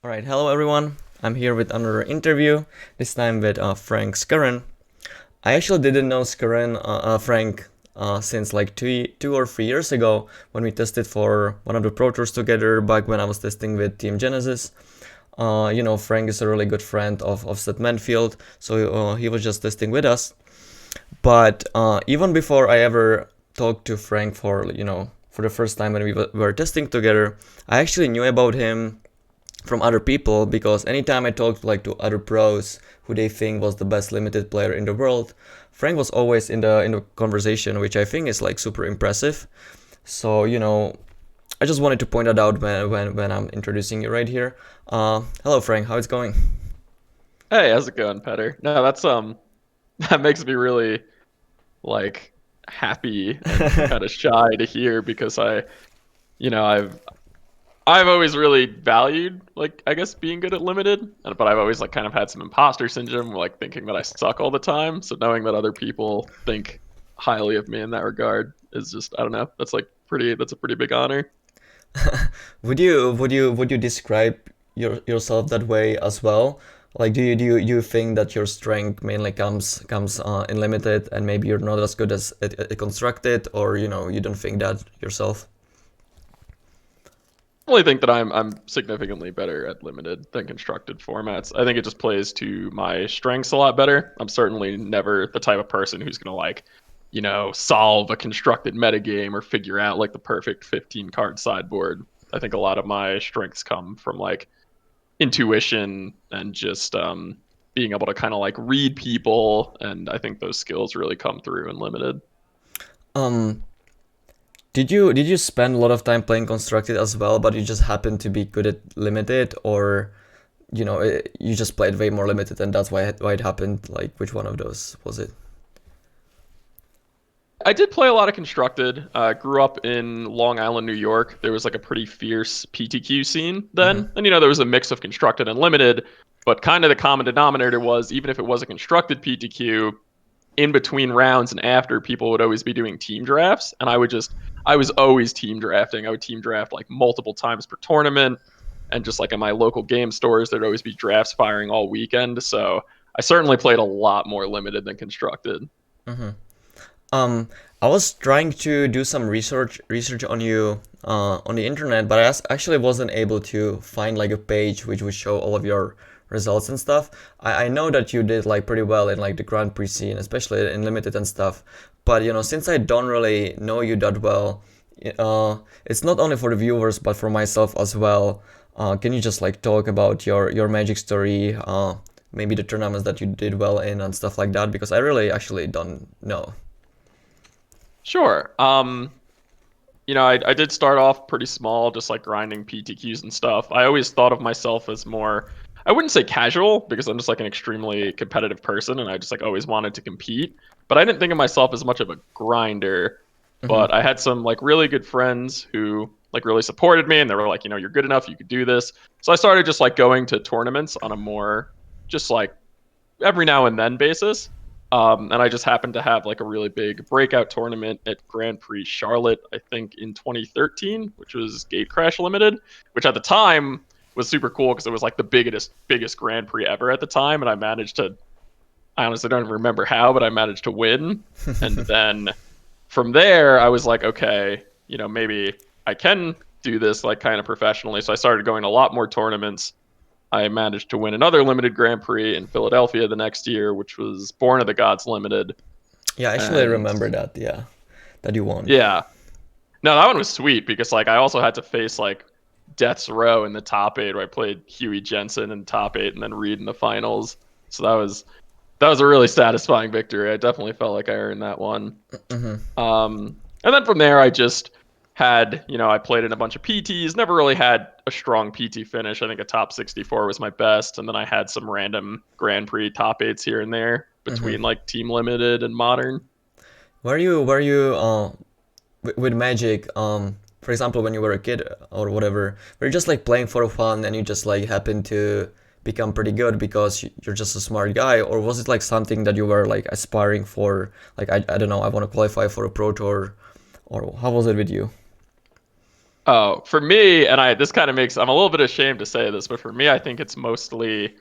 Alright, hello everyone. I'm here with another interview, this time with Frank Skarren. I actually didn't know Frank since like two or 3 years ago when we tested for one of the Pro Tours together back when I was testing with Team Genesis. Frank is a really good friend of Seth Manfield, so he was just testing with us. But even before I ever talked to Frank for the first time when we were testing together, I actually knew about him from other people, because anytime I talked to other pros who they think was the best limited player in the world, Frank was always in the conversation, which I think is like super impressive. So I just wanted to point that out when I'm introducing you right here. Hello Frank, how it's going? Hey, how's it going, Petr? No, that's that makes me really like happy and kind of shy to hear, because I've always really valued, like, I guess, being good at limited, but I've always kind of had some imposter syndrome, like thinking that I suck all the time. So knowing that other people think highly of me in that regard is just, I don't know, that's a pretty big honor. Would you describe yourself that way as well? Like, do you think that your strength mainly comes in limited, and maybe you're not as good as at constructed, or you don't think that yourself? I only think that I'm significantly better at limited than constructed formats. I think it just plays to my strengths a lot better. I'm certainly never the type of person who's gonna solve a constructed metagame or figure out like the perfect 15 card sideboard. I think a lot of my strengths come from like intuition and just being able to kind of like read people, and I think those skills really come through in limited. Um, did you spend a lot of time playing constructed as well, but you just happened to be good at limited, or you just played way more limited and that's why it happened? Like, which one of those was it? I did play a lot of constructed. Grew up in Long Island, New York. There was like a pretty fierce PTQ scene Mm-hmm. then, and there was a mix of constructed and limited. But kind of the common denominator was, even if it was a constructed PTQ, in between rounds and after, people would always be doing team drafts, and I was always team drafting. I would team draft like multiple times per tournament, and just like in my local game stores, there'd always be drafts firing all weekend. So I certainly played a lot more limited than constructed. Mm-hmm. Um, I was trying to do some research on you on the internet, but actually wasn't able to find like a page which would show all of your results and stuff. I know that you did like pretty well in like the Grand Prix scene, especially in limited and stuff. But since I don't really know you that well, it's not only for the viewers but for myself as well. Can you just like talk about your Magic story? Maybe the tournaments that you did well in and stuff like that, because I really actually don't know. Sure. I did start off pretty small, just like grinding PTQs and stuff. I always thought of myself as more, I wouldn't say casual, because I'm just like an extremely competitive person and I just like always wanted to compete. But I didn't think of myself as much of a grinder. Mm-hmm. But I had some like really good friends who like really supported me, and they were like, you're good enough, you could do this. So I started just like going to tournaments on a more just like every now and then basis. And I just happened to have like a really big breakout tournament at Grand Prix Charlotte, I think in 2013, which was Gate Crash Limited, which at the time was super cool because it was like the biggest Grand Prix ever at the time. And I honestly don't even remember how, but I managed to win. And then from there, I was like, okay, maybe I can do this like kind of professionally. So I started going to a lot more tournaments. I managed to win another limited Grand Prix in Philadelphia the next year, which was Born of the Gods Limited. Yeah, actually, I And remember that. Yeah, that you won. yeah, no, that one was sweet because like I also had to face like Death's Row in the top eight, where I played Huey Jensen in top eight and then Reed in the finals. So that was a really satisfying victory. I definitely felt like I earned that one. Mm-hmm. And then from there, I just had, I played in a bunch of PTs, never really had a strong PT finish. I think a top 64 was my best. And then I had some random Grand Prix top eights here and there Mm-hmm. between like Team Limited and Modern. Were you with Magic, for example, when you were a kid or whatever, were you just like playing for fun and you just like happened to become pretty good because you're just a smart guy, or was it like something that you were like aspiring for? Like I don't know, I want to qualify for a pro tour, or how was it with you? Oh, for me, and this kind of makes, I'm a little bit ashamed to say this, but for me, I think it's mostly,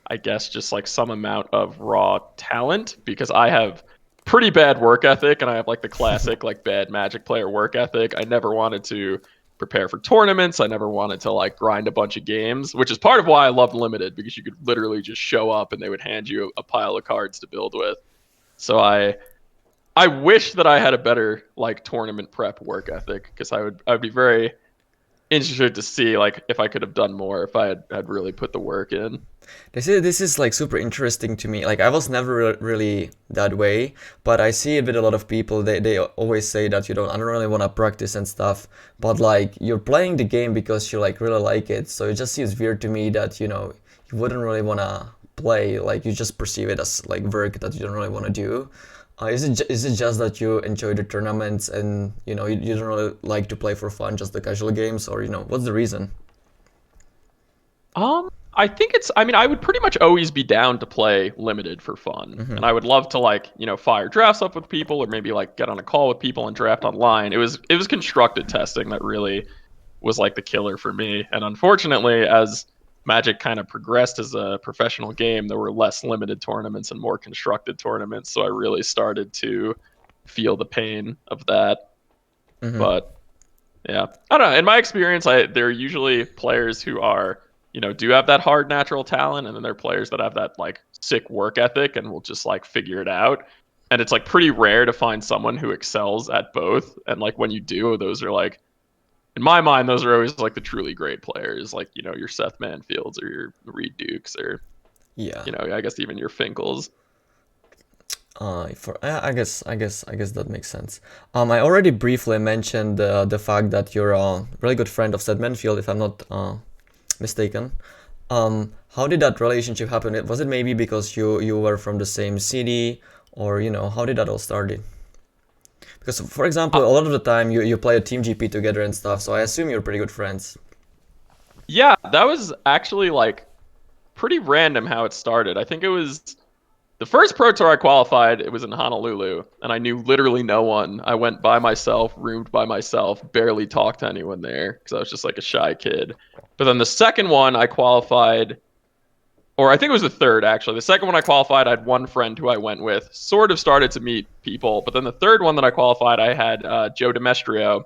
I guess, just like some amount of raw talent because I have pretty bad work ethic and I have like the classic like bad Magic player work ethic. I never wanted to prepare for tournaments. I never wanted to like grind a bunch of games, which is part of why I loved Limited because you could literally just show up and they would hand you a pile of cards to build with. So I wish that I had a better like tournament prep work ethic because I'd be very interested to see like if I could have done more if I had really put the work in. This is like super interesting to me. Like I was never really that way, but I see it with a lot of people. They always say that I don't really want to practice and stuff, but like you're playing the game because you like really like it. So it just seems weird to me that you wouldn't really want to play. Like you just perceive it as like work that you don't really want to do. Is it just that you enjoy the tournaments and you don't really like to play for fun, just the casual games, or what's the reason? I think I mean, I would pretty much always be down to play Limited for fun. Mm-hmm. And I would love to like, fire drafts up with people or maybe like get on a call with people and draft online. It was constructed testing that really was like the killer for me. And unfortunately, as Magic kind of progressed as a professional game, there were less limited tournaments and more constructed tournaments. So I really started to feel the pain of that. Mm-hmm. But yeah, I don't know. In my experience, there are usually players who are, do have that hard natural talent, and then there are players that have that like sick work ethic and will just like figure it out. And it's like pretty rare to find someone who excels at both. And like when you do, those are like, in my mind, those are always like the truly great players, like your Seth Manfields or your Reed Dukes or Yeah. I guess even your Finkles. I guess that makes sense. I already briefly mentioned the fact that you're a really good friend of Seth Manfield, if I'm not mistaken. How did that relationship happen? Was it maybe because you were from the same city, or how did that all started? Because, for example, a lot of the time you play a team GP together and stuff, so I assume you're pretty good friends. Yeah, that was actually like pretty random how it started. I think it was the first Pro Tour I qualified. It was in Honolulu, and I knew literally no one. I went by myself, roomed by myself, barely talked to anyone there because I was just like a shy kid. But then the second one I qualified, or I think it was the third actually. The second one I qualified, I had one friend who I went with, sort of started to meet people. But then the third one that I qualified, I had Joe Demestrio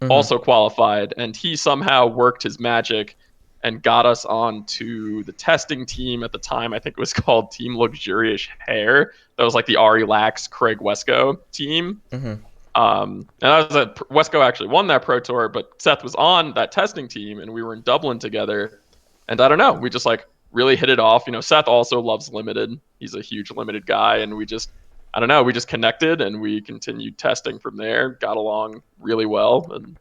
Mm-hmm. also qualified, and he somehow worked his magic and got us on to the testing team at the time. I think it was called Team Luxurious Hair. That was like the Ari Lax, Craig Wesco team. Mm-hmm. And I was Wesco actually won that pro tour, but Seth was on that testing team, and we were in Dublin together. And I don't know, we just like really hit it off. Seth also loves limited. He's a huge limited guy, and I don't know, we just connected and we continued testing from there. Got along really well, and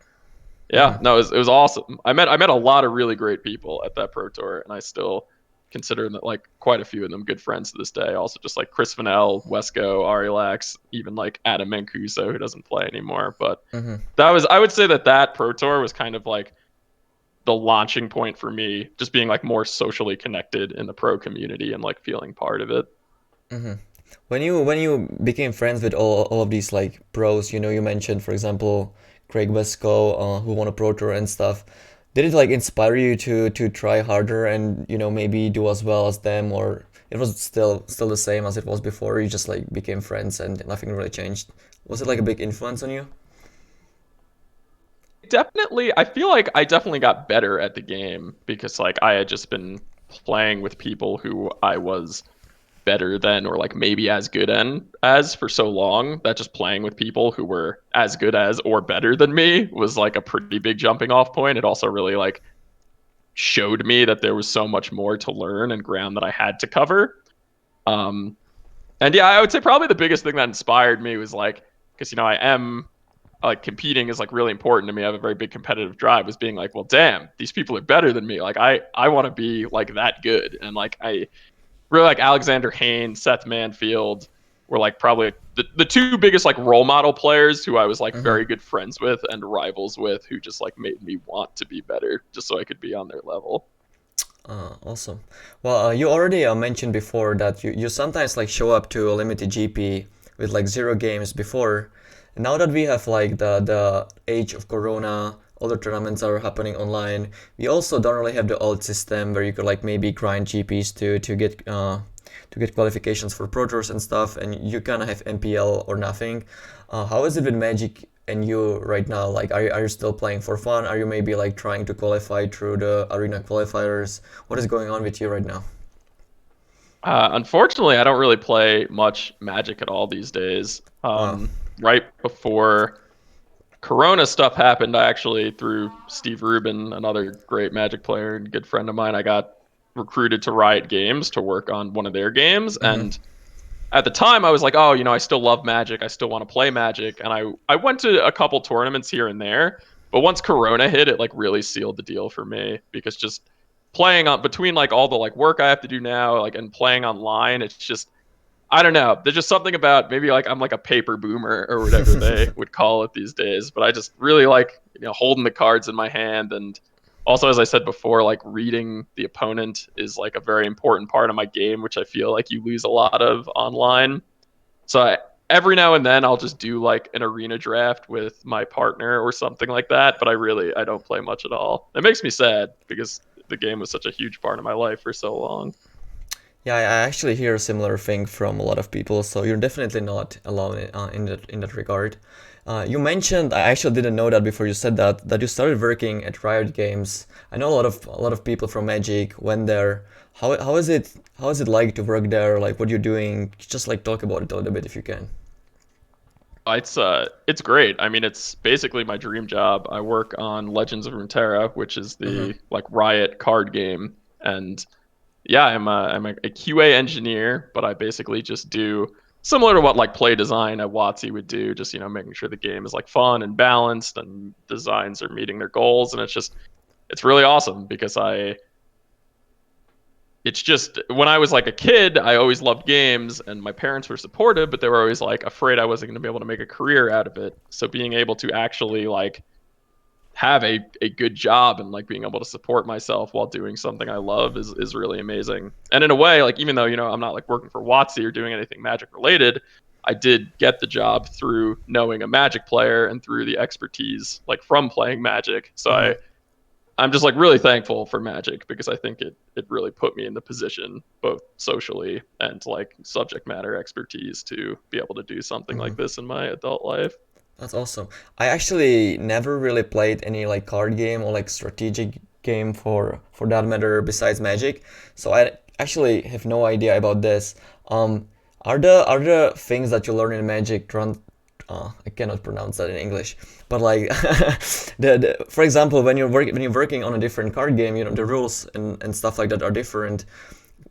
yeah, Mm-hmm. no, it was awesome. I met a lot of really great people at that pro tour, and I still consider that like quite a few of them good friends to this day. Also, just like Chris Fennell, Wesco, Arilax, even like Adam Mancuso, who doesn't play anymore. But Mm-hmm. I would say that pro tour was kind of like the launching point for me, just being like more socially connected in the pro community and like feeling part of it. Mm-hmm. When you became friends with all of these like pros, you mentioned, for example, Craig Wesco, who won a pro tour and stuff. Did it like inspire you to try harder and maybe do as well as them, or it was still the same as it was before? You just like became friends and nothing really changed. Was it like a big influence on you? Definitely, I feel like I definitely got better at the game because like I had just been playing with people who I was better than or like maybe as good as for so long that just playing with people who were as good as or better than me was like a pretty big jumping off point. It also really like showed me that there was so much more to learn and ground that I had to cover. Um, and yeah, I would say probably the biggest thing that inspired me was like, because I am like competing is like really important to me. I have a very big competitive drive. Was being like, well, damn, these people are better than me. Like I want to be like that good, and like I really like Alexander Haynes, Seth Manfield were like probably the two biggest like role model players who I was like Mm-hmm. very good friends with and rivals with, who just like made me want to be better just so I could be on their level. Awesome. Well, you already mentioned before that you sometimes like show up to a limited GP with like 0 games before. Now that we have like the age of Corona, all the tournaments are happening online. We also don't really have the old system where you could like maybe grind GPs to get qualifications for Pro Tours and stuff, and you kind of have MPL or nothing. How is it with Magic and you right now? Like, are you still playing for fun? Are you maybe like trying to qualify through the arena qualifiers? What is going on with you right now? Unfortunately, I don't really play much Magic at all these days. Wow. Right before Corona stuff happened, I actually, through Steve Rubin, another great Magic player and good friend of mine, I got recruited to Riot Games to work on one of their games. Mm-hmm. And at the time, I was like, oh, I still love Magic. I still want to play Magic. And I went to a couple tournaments here and there. But once Corona hit, it like really sealed the deal for me because just playing on between like all the like work I have to do now, like and playing online, it's just I don't know. There's just something about maybe like I'm like a paper boomer or whatever they would call it these days. But I just really like holding the cards in my hand, and also as I said before, like reading the opponent is like a very important part of my game, which I feel like you lose a lot of online. So every now and then I'll just do like an arena draft with my partner or something like that. But I don't play much at all. It makes me sad because the game was such a huge part of my life for so long. Yeah, I actually hear a similar thing from a lot of people, so you're definitely not alone in that regard. You mentioned, I actually didn't know that before you said that you started working at Riot Games. I know a lot of people from Magic went there. How is it like to work there? Like what you're doing? Just like talk about it a little bit if you can. It's great. I mean, it's basically my dream job. I work on Legends of Runeterra, which is Mm-hmm. the like Riot card game, and yeah, I'm a QA engineer, but I basically just do similar to what like play design at WotC would do, just making sure the game is like fun and balanced and designs are meeting their goals, and it's really awesome because it's just when I was like a kid, I always loved games and my parents were supportive, but they were always like afraid I wasn't going to be able to make a career out of it. So being able to actually like have a good job and like being able to support myself while doing something I love is really amazing. And in a way, like even though I'm not like working for WotC or doing anything Magic related, I did get the job through knowing a Magic player and through the expertise like from playing Magic. So Mm-hmm. I'm just like really thankful for Magic because I think it really put me in the position both socially and like subject matter expertise to be able to do something Mm-hmm. like this in my adult life. That's awesome. I actually never really played any like card game or like strategic game for that matter besides Magic. So I actually have no idea about this. Um, are the things that you learn in Magic I cannot pronounce that in English, but like for example, when you're working on a different card game, the rules and stuff like that are different.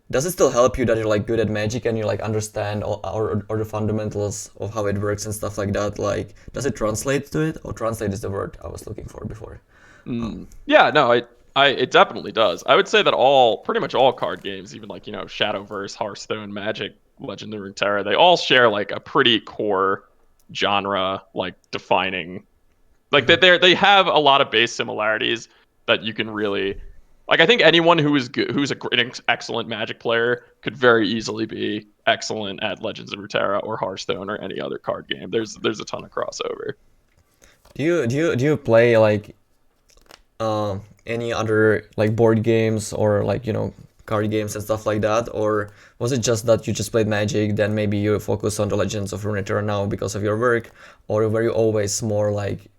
Does it still help you that you're like good at Magic and you like understand or the fundamentals of how it works and stuff like that? Like, does it translate to it? Or translate is the word I was looking for before. Yeah, no, it definitely does. I would say that pretty much all card games, even like Shadowverse, Hearthstone, Magic, Legend of Runeterra, they all share like a pretty core genre, like defining, like Hmm. that they have a lot of base similarities that you can really, like I think anyone who is good, an excellent Magic player could very easily be excellent at Legends of Runeterra or Hearthstone or any other card game. There's a ton of crossover. Do you play like any other like board games or like card games and stuff like that, or was it just that you just played Magic, then maybe you focus on the Legends of Runeterra now because of your work, or were you always more like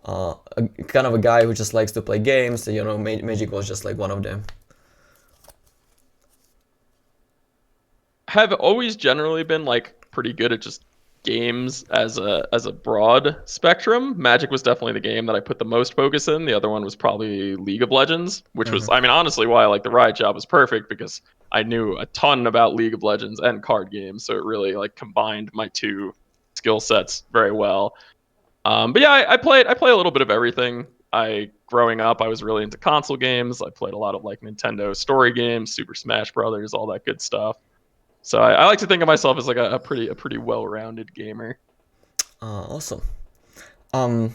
kind of a guy who just likes to play games? Magic was just like one of them. Have always generally been like pretty good at just games as a broad spectrum. Magic was definitely the game that I put the most focus in. The other one was probably League of Legends, which was Hmm. I mean honestly why like the Riot job was perfect because I knew a ton about League of Legends and card games, so it really like combined my two skill sets very well. But yeah, I play a little bit of everything. I growing up, I was really into console games. I played a lot of like Nintendo story games, Super Smash Brothers, all that good stuff. So I like to think of myself as like a pretty well-rounded gamer. Awesome. Um,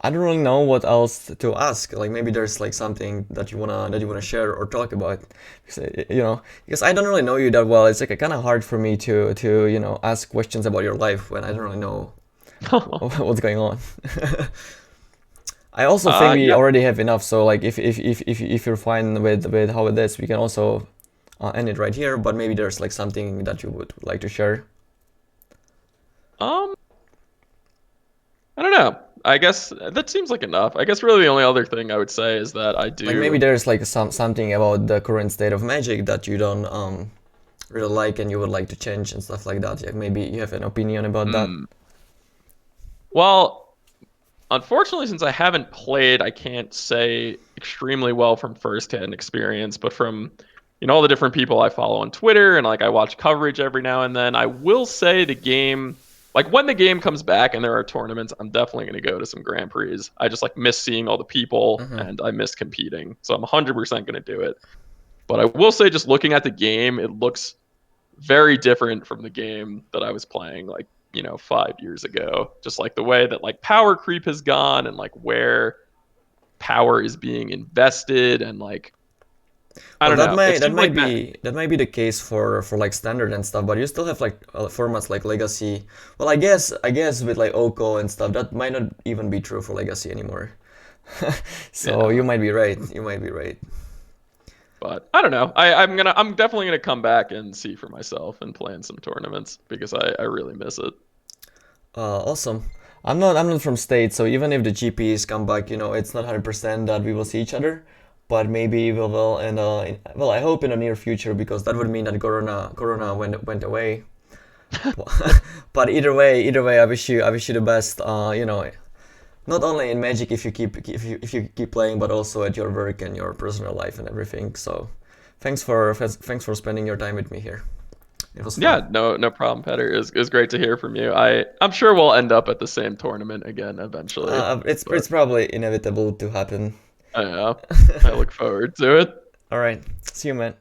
I don't really know what else to ask. Like maybe there's like something that you wanna share or talk about. Because I don't really know you that well. It's like kind of hard for me to ask questions about your life when I don't really know what's going on. I also think we Yeah. already have enough. So like if you're fine with how it is, we can also end it right here. But maybe there's like something that you would like to share. I don't know. I guess that seems like enough. I guess really the only other thing I would say is that I Like maybe do. there's like something about the current state of Magic that you don't really like and you would like to change and stuff like that. Yeah, maybe you have an opinion about that. Well, unfortunately, since I haven't played, I can't say extremely well from firsthand experience, but from all the different people I follow on Twitter and like I watch coverage every now and then, I will say the game, like when the game comes back and there are tournaments, I'm definitely going to go to some Grand Prix. I just like miss seeing all the people Mm-hmm. and I miss competing. So I'm 100% going to do it. But I will say just looking at the game, it looks very different from the game that I was playing like 5 years ago. Just like the way that like power creep has gone and like where power is being invested and like I Well, don't that know. It might that seems like might be that might be the case for like standard and stuff, but you still have like formats like Legacy. Well, I guess with like Oko and stuff, that might not even be true for Legacy anymore. So yeah. you might be right. You might be right. But I don't know. I'm definitely gonna come back and see for myself and play in some tournaments because I really miss it. Awesome. I'm not from state, so even if the GPs come back, it's not 100% that we will see each other, but maybe we will. And well, I hope in the near future because that would mean that Corona went away. But either way, I wish you the best. Not only in Magic if you keep playing, but also at your work and your personal life and everything. So, thanks for spending your time with me here. It was fun. Yeah, no problem, Petter. It was great to hear from you. I'm sure we'll end up at the same tournament again eventually. It's But probably inevitable to happen. I don't know. I look forward to it. All right, see you, man.